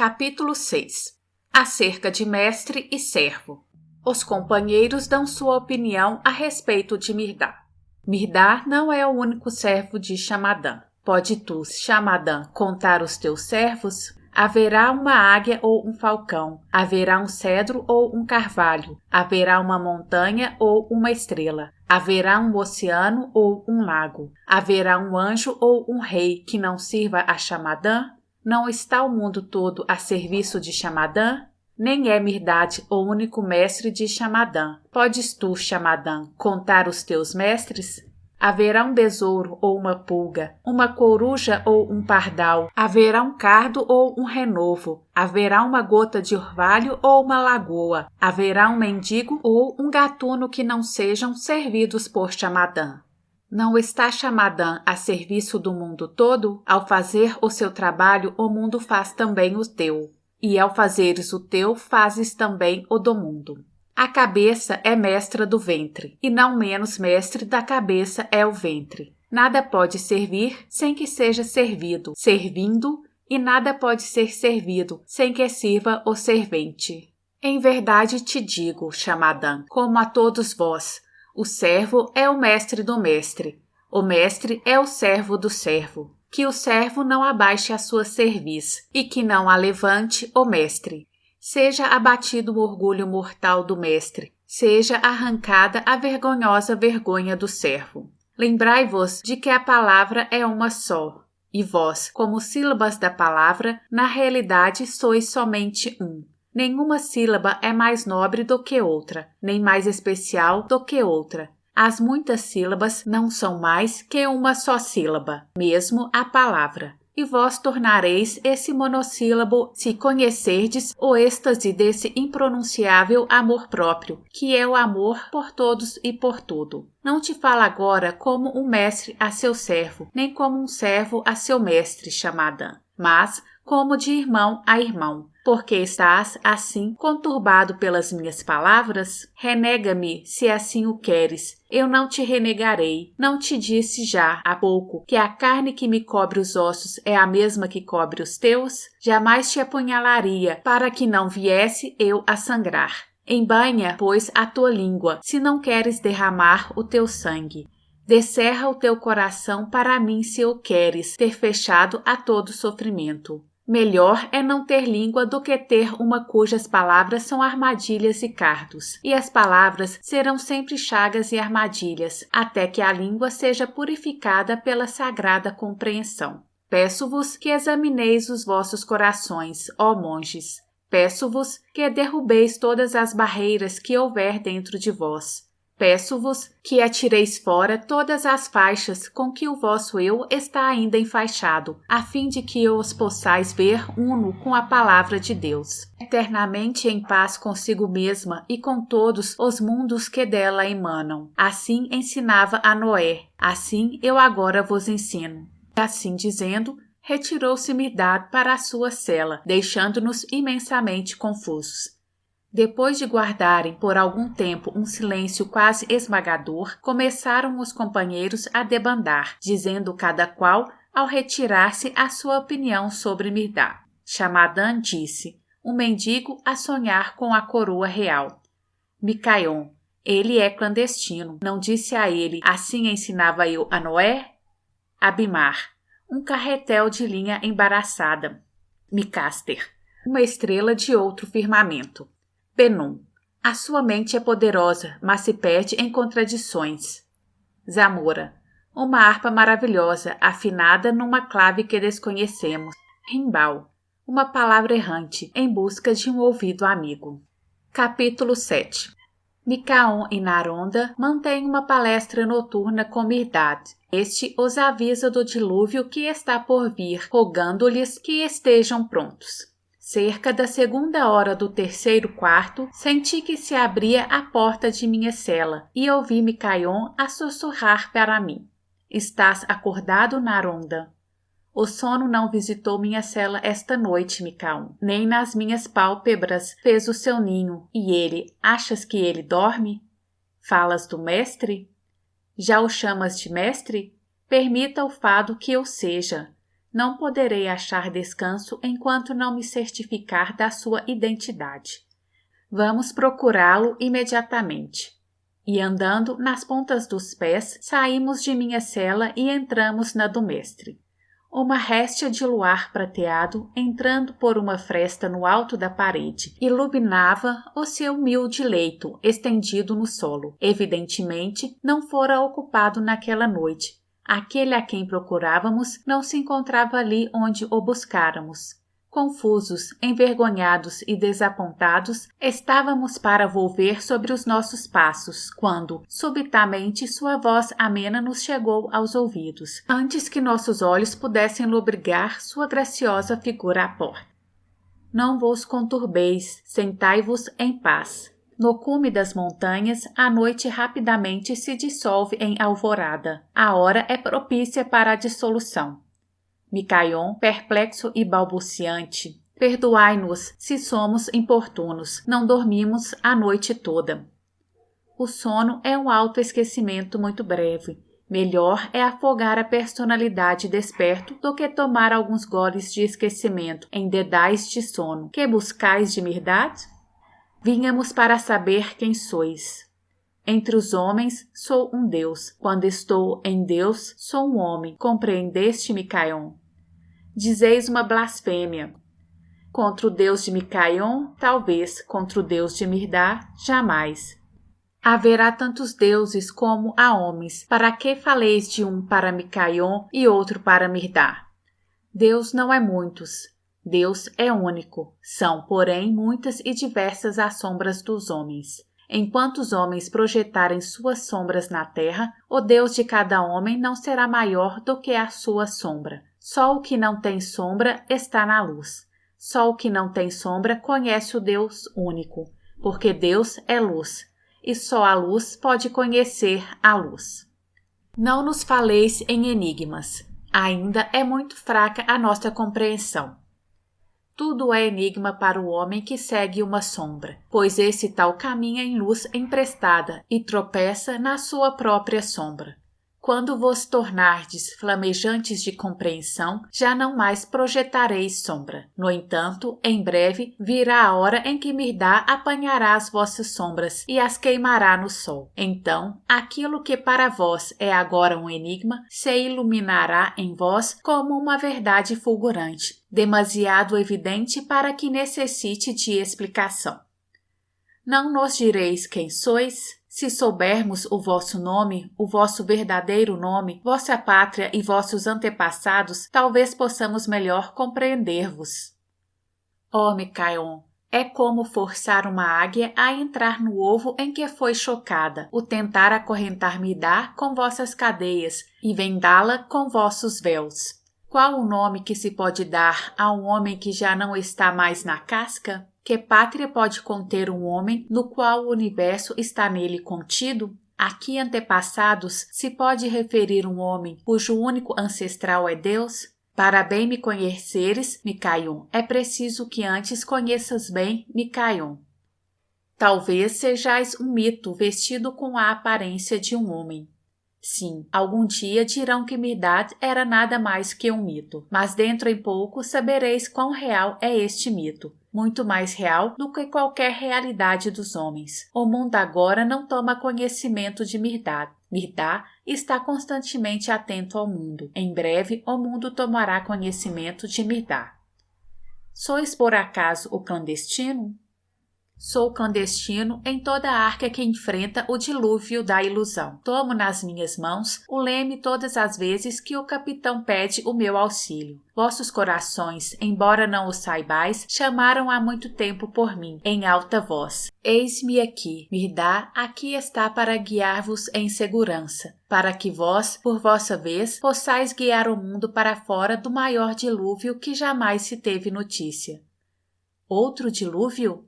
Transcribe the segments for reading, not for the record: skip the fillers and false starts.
Capítulo 6. Acerca de mestre e servo. Os companheiros dão sua opinião a respeito de Mirdá. Mirdá não é o único servo de Xamadã. Pode tu, Xamadã, contar os teus servos? Haverá uma águia ou um falcão, haverá um cedro ou um carvalho, haverá uma montanha ou uma estrela, haverá um oceano ou um lago, haverá um anjo ou um rei que não sirva a Xamadã? Não está o mundo todo a serviço de Xamadã? Nem é Mirdade o único mestre de Xamadã. Podes tu, Xamadã, contar os teus mestres? Haverá um besouro ou uma pulga, uma coruja ou um pardal, haverá um cardo ou um renovo, haverá uma gota de orvalho ou uma lagoa, haverá um mendigo ou um gatuno que não sejam servidos por Xamadã. Não está Xamadã a serviço do mundo todo? Ao fazer o seu trabalho, o mundo faz também o teu. E ao fazeres o teu, fazes também o do mundo. A cabeça é mestra do ventre, e não menos mestre da cabeça é o ventre. Nada pode servir sem que seja servido, servindo, e nada pode ser servido sem que sirva o servente. Em verdade te digo, Xamadã, como a todos vós, o servo é o mestre do mestre, o mestre é o servo do servo. Que o servo não abaixe a sua cerviz, e que não a levante o mestre. Seja abatido o orgulho mortal do mestre, seja arrancada a vergonhosa vergonha do servo. Lembrai-vos de que a palavra é uma só, e vós, como sílabas da palavra, na realidade sois somente um. Nenhuma sílaba é mais nobre do que outra, nem mais especial do que outra. As muitas sílabas não são mais que uma só sílaba, mesmo a palavra. E vós tornareis esse monossílabo se conhecerdes o êxtase desse impronunciável amor próprio, que é o amor por todos e por tudo. Não te falo agora como um mestre a seu servo, nem como um servo a seu mestre, Xamadã, mas como de irmão a irmão. Porque estás, assim, conturbado pelas minhas palavras? Renega-me, se assim o queres. Eu não te renegarei. Não te disse já, há pouco, que a carne que me cobre os ossos é a mesma que cobre os teus? Jamais te apunhalaria, para que não viesse eu a sangrar. Embanha, pois, a tua língua, se não queres derramar o teu sangue. Descerra o teu coração para mim se o queres, ter fechado a todo sofrimento. Melhor é não ter língua do que ter uma cujas palavras são armadilhas e cardos. E as palavras serão sempre chagas e armadilhas, até que a língua seja purificada pela sagrada compreensão. Peço-vos que examineis os vossos corações, ó monges. Peço-vos que derrubeis todas as barreiras que houver dentro de vós. Peço-vos que atireis fora todas as faixas com que o vosso eu está ainda enfaixado, a fim de que os possais ver uno com a palavra de Deus, eternamente em paz consigo mesma e com todos os mundos que dela emanam. Assim ensinava a Noé, assim eu agora vos ensino. Assim dizendo, retirou-se Mirdá para a sua cela, deixando-nos imensamente confusos. Depois de guardarem por algum tempo um silêncio quase esmagador, começaram os companheiros a debandar, dizendo cada qual, ao retirar-se, a sua opinião sobre Mirdá. Xamadã disse, um mendigo a sonhar com a coroa real. Micaion, ele é clandestino, não disse a ele, assim ensinava eu a Noé? Abimar, um carretel de linha embaraçada. Micaster, uma estrela de outro firmamento. Penum, a sua mente é poderosa, mas se perde em contradições. Zamora, uma harpa maravilhosa, afinada numa clave que desconhecemos. Rimbal, uma palavra errante, em busca de um ouvido amigo. Capítulo 7. Micaon e Naronda mantêm uma palestra noturna com Mirdad. Este os avisa do dilúvio que está por vir, rogando-lhes que estejam prontos. Cerca da 2ª do 3º quarto, senti que se abria a porta de minha cela e ouvi Micaion a sussurrar para mim. Estás acordado, Naronda? O sono não visitou minha cela esta noite, Micaon, nem nas minhas pálpebras fez o seu ninho. E ele, achas que ele dorme? Falas do mestre? Já o chamas de mestre? Permita o fado que eu seja. Não poderei achar descanso enquanto não me certificar da sua identidade. Vamos procurá-lo imediatamente. E andando nas pontas dos pés, saímos de minha cela e entramos na do mestre. Uma réstia de luar prateado, entrando por uma fresta no alto da parede, iluminava o seu humilde leito estendido no solo. Evidentemente, não fora ocupado naquela noite. Aquele a quem procurávamos não se encontrava ali onde o buscáramos. Confusos, envergonhados e desapontados, estávamos para volver sobre os nossos passos, quando, subitamente, sua voz amena nos chegou aos ouvidos, antes que nossos olhos pudessem lobrigar sua graciosa figura à porta. Não vos conturbeis, sentai-vos em paz. No cume das montanhas, a noite rapidamente se dissolve em alvorada. A hora é propícia para a dissolução. Micaion, perplexo e balbuciante, perdoai-nos se somos importunos, não dormimos a noite toda. O sono é um autoesquecimento muito breve. Melhor é afogar a personalidade desperto do que tomar alguns goles de esquecimento em dedais de sono. Que buscais de verdade? Vínhamos para saber quem sois. Entre os homens sou um Deus. Quando estou em Deus, sou um homem. Compreendeste, Micaion? Dizeis uma blasfêmia. Contra o Deus de Micaion, talvez, contra o Deus de Mirdá, jamais. Haverá tantos deuses como há homens. Para que faleis de um para Micaion e outro para Mirdá? Deus não é muitos. Deus é único. São, porém, muitas e diversas as sombras dos homens. Enquanto os homens projetarem suas sombras na terra, o Deus de cada homem não será maior do que a sua sombra. Só o que não tem sombra está na luz. Só o que não tem sombra conhece o Deus único, porque Deus é luz, e só a luz pode conhecer a luz. Não nos faleis em enigmas. Ainda é muito fraca a nossa compreensão. Tudo é enigma para o homem que segue uma sombra, pois esse tal caminha em luz emprestada e tropeça na sua própria sombra. Quando vos tornardes flamejantes de compreensão, já não mais projetareis sombra. No entanto, em breve virá a hora em que Mirdá apanhará as vossas sombras e as queimará no sol. Então, aquilo que para vós é agora um enigma, se iluminará em vós como uma verdade fulgurante, demasiado evidente para que necessite de explicação. Não nos direis quem sois? Se soubermos o vosso nome, o vosso verdadeiro nome, vossa pátria e vossos antepassados, talvez possamos melhor compreender-vos. Ó Micaion, é como forçar uma águia a entrar no ovo em que foi chocada, o tentar acorrentar Mirdá com vossas cadeias e vendá-la com vossos véus. Qual o nome que se pode dar a um homem que já não está mais na casca? Que pátria pode conter um homem no qual o universo está nele contido? A que antepassados se pode referir um homem cujo único ancestral é Deus? Para bem me conheceres, Micaion, é preciso que antes conheças bem Micaion. Talvez sejais um mito vestido com a aparência de um homem. Sim, algum dia dirão que Mirdá era nada mais que um mito, mas dentro em pouco sabereis quão real é este mito. Muito mais real do que qualquer realidade dos homens. O mundo agora não toma conhecimento de Mirdá. Mirdá está constantemente atento ao mundo. Em breve, o mundo tomará conhecimento de Mirdá. Sois por acaso o clandestino? Sou clandestino em toda a arca que enfrenta o dilúvio da ilusão. Tomo nas minhas mãos o leme todas as vezes que o capitão pede o meu auxílio. Vossos corações, embora não o saibais, chamaram há muito tempo por mim, em alta voz. Eis-me aqui, Mirdá, aqui está para guiar-vos em segurança, para que vós, por vossa vez, possais guiar o mundo para fora do maior dilúvio que jamais se teve notícia. Outro dilúvio?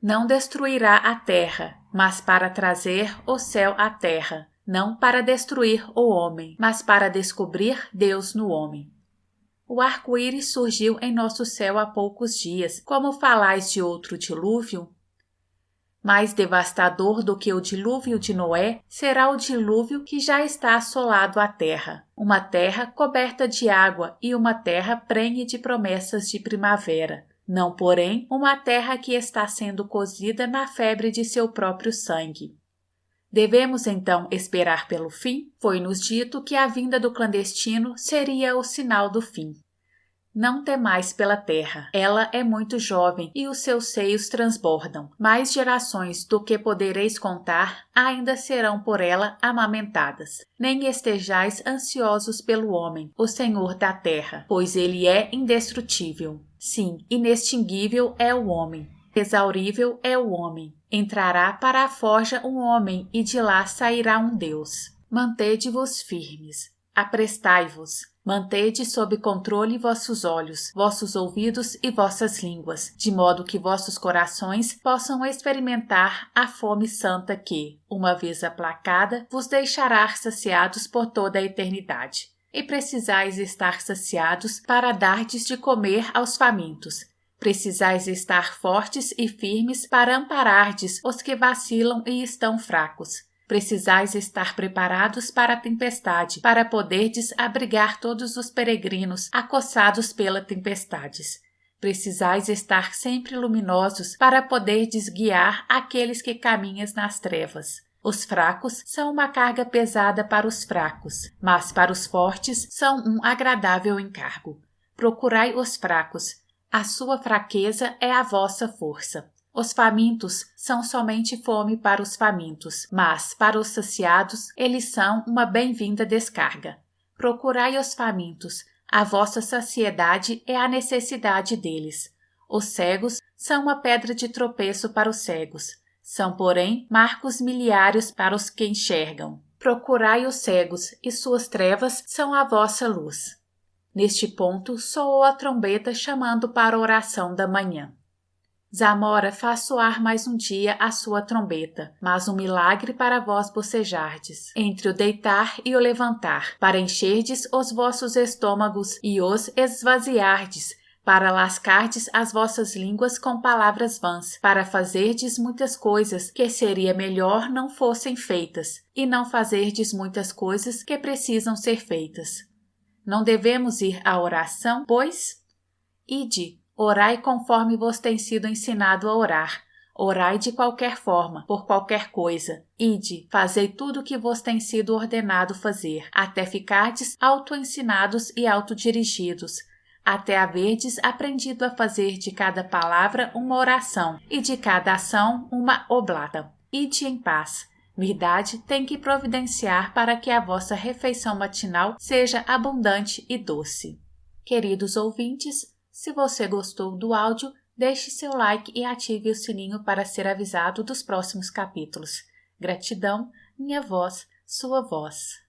Não destruirá a terra, mas para trazer o céu à terra, não para destruir o homem, mas para descobrir Deus no homem. O arco-íris surgiu em nosso céu há poucos dias. Como falais de outro dilúvio? Mais devastador do que o dilúvio de Noé será o dilúvio que já está assolado a terra. Uma terra coberta de água e uma terra prenhe de promessas de primavera. Não, porém, uma terra que está sendo cozida na febre de seu próprio sangue. Devemos então esperar pelo fim? Foi-nos dito que a vinda do clandestino seria o sinal do fim. Não temais pela terra, ela é muito jovem e os seus seios transbordam. Mais gerações do que podereis contar ainda serão por ela amamentadas. Nem estejais ansiosos pelo homem, o Senhor da terra, pois ele é indestrutível. Sim, inextinguível é o homem, exaurível é o homem. Entrará para a forja um homem e de lá sairá um Deus. Mantede-vos firmes, aprestai-vos. Mantede sob controle vossos olhos, vossos ouvidos e vossas línguas, de modo que vossos corações possam experimentar a fome santa que, uma vez aplacada, vos deixará saciados por toda a eternidade. E precisais estar saciados para dardes de comer aos famintos. Precisais estar fortes e firmes para amparardes os que vacilam e estão fracos. Precisais estar preparados para a tempestade, para poderdes abrigar todos os peregrinos acossados pela tempestades. Precisais estar sempre luminosos para poderdes guiar aqueles que caminham nas trevas. Os fracos são uma carga pesada para os fracos, mas para os fortes são um agradável encargo. Procurai os fracos. A sua fraqueza é a vossa força. Os famintos são somente fome para os famintos, mas para os saciados eles são uma bem-vinda descarga. Procurai os famintos, a vossa saciedade é a necessidade deles. Os cegos são uma pedra de tropeço para os cegos, são, porém, marcos miliários para os que enxergam. Procurai os cegos, e suas trevas são a vossa luz. Neste ponto soou a trombeta chamando para a oração da manhã. Zamora faz soar mais um dia a sua trombeta, mas um milagre para vós bocejardes, entre o deitar e o levantar, para encherdes os vossos estômagos e os esvaziardes, para lascardes as vossas línguas com palavras vãs, para fazerdes muitas coisas que seria melhor não fossem feitas, e não fazerdes muitas coisas que precisam ser feitas. Não devemos ir à oração, pois? Ide, orai conforme vos tem sido ensinado a orar. Orai de qualquer forma, por qualquer coisa. Ide, fazei tudo o que vos tem sido ordenado fazer, até ficardes auto-ensinados e autodirigidos, até haverdes aprendido a fazer de cada palavra uma oração e de cada ação uma oblata. Ide em paz. Verdade tem que providenciar para que a vossa refeição matinal seja abundante e doce. Queridos ouvintes, se você gostou do áudio, deixe seu like e ative o sininho para ser avisado dos próximos capítulos. Gratidão, minha voz, sua voz.